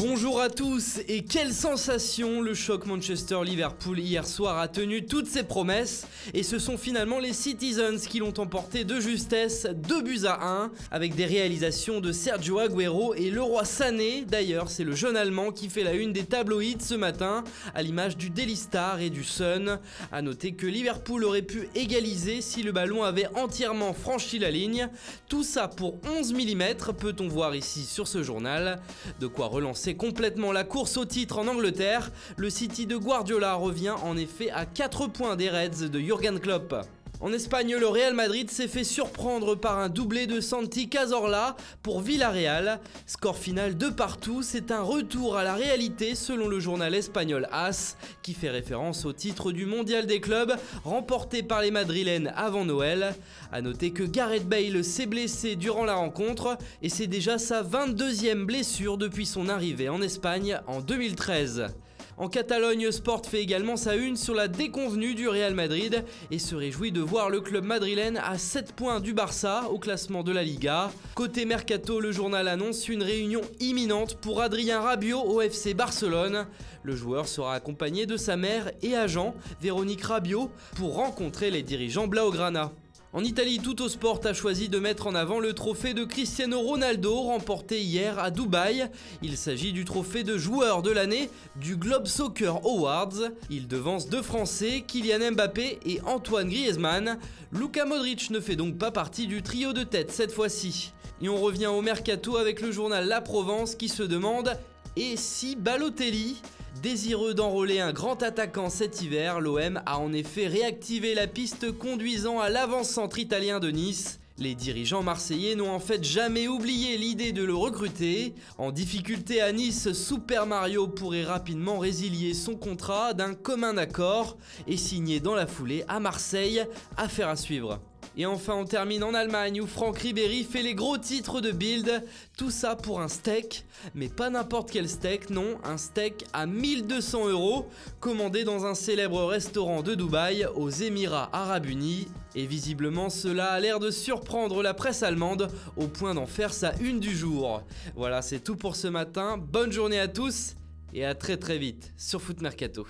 Bonjour à tous et quelle sensation! Le choc Manchester-Liverpool hier soir a tenu toutes ses promesses et ce sont finalement les Citizens qui l'ont emporté de justesse 2-1 avec des réalisations de Sergio Aguero et Leroy Sané. D'ailleurs c'est le jeune allemand qui fait la une des tabloïds ce matin à l'image du Daily Star et du Sun. A noter que Liverpool aurait pu égaliser si le ballon avait entièrement franchi la ligne. Tout ça pour 11 mm peut-on voir ici sur ce journal. De quoi relancer complètement la course au titre en Angleterre. Le City de Guardiola revient en effet à 4 points des Reds de Jürgen Klopp. En Espagne, le Real Madrid s'est fait surprendre par un doublé de Santi Cazorla pour Villarreal. Score final de partout, c'est un retour à la réalité selon le journal espagnol AS, qui fait référence au titre du mondial des clubs remporté par les Madrilènes avant Noël. A noter que Gareth Bale s'est blessé durant la rencontre et c'est déjà sa 22e blessure depuis son arrivée en Espagne en 2013. En Catalogne, Sport fait également sa une sur la déconvenue du Real Madrid et se réjouit de voir le club madrilène à 7 points du Barça au classement de la Liga. Côté Mercato, le journal annonce une réunion imminente pour Adrien Rabiot au FC Barcelone. Le joueur sera accompagné de sa mère et agent, Véronique Rabiot, pour rencontrer les dirigeants Blaugrana. En Italie, Tuttosport a choisi de mettre en avant le trophée de Cristiano Ronaldo remporté hier à Dubaï. Il s'agit du trophée de joueur de l'année du Globe Soccer Awards. Il devance deux Français, Kylian Mbappé et Antoine Griezmann. Luka Modric ne fait donc pas partie du trio de tête cette fois-ci. Et on revient au mercato avec le journal La Provence qui se demande « Et si Balotelli ?» Désireux d'enrôler un grand attaquant cet hiver, l'OM a en effet réactivé la piste conduisant à l'avant-centre italien de Nice. Les dirigeants marseillais n'ont en fait jamais oublié l'idée de le recruter. En difficulté à Nice, Super Mario pourrait rapidement résilier son contrat d'un commun accord et signer dans la foulée à Marseille. Affaire à suivre. Et enfin on termine en Allemagne où Franck Ribéry fait les gros titres de Bild. Tout ça pour un steak, mais pas n'importe quel steak, non, un steak à 1 200 €, commandé dans un célèbre restaurant de Dubaï aux Émirats Arabes Unis. Et visiblement cela a l'air de surprendre la presse allemande au point d'en faire sa une du jour. Voilà, c'est tout pour ce matin, bonne journée à tous et à très vite sur Foot Mercato.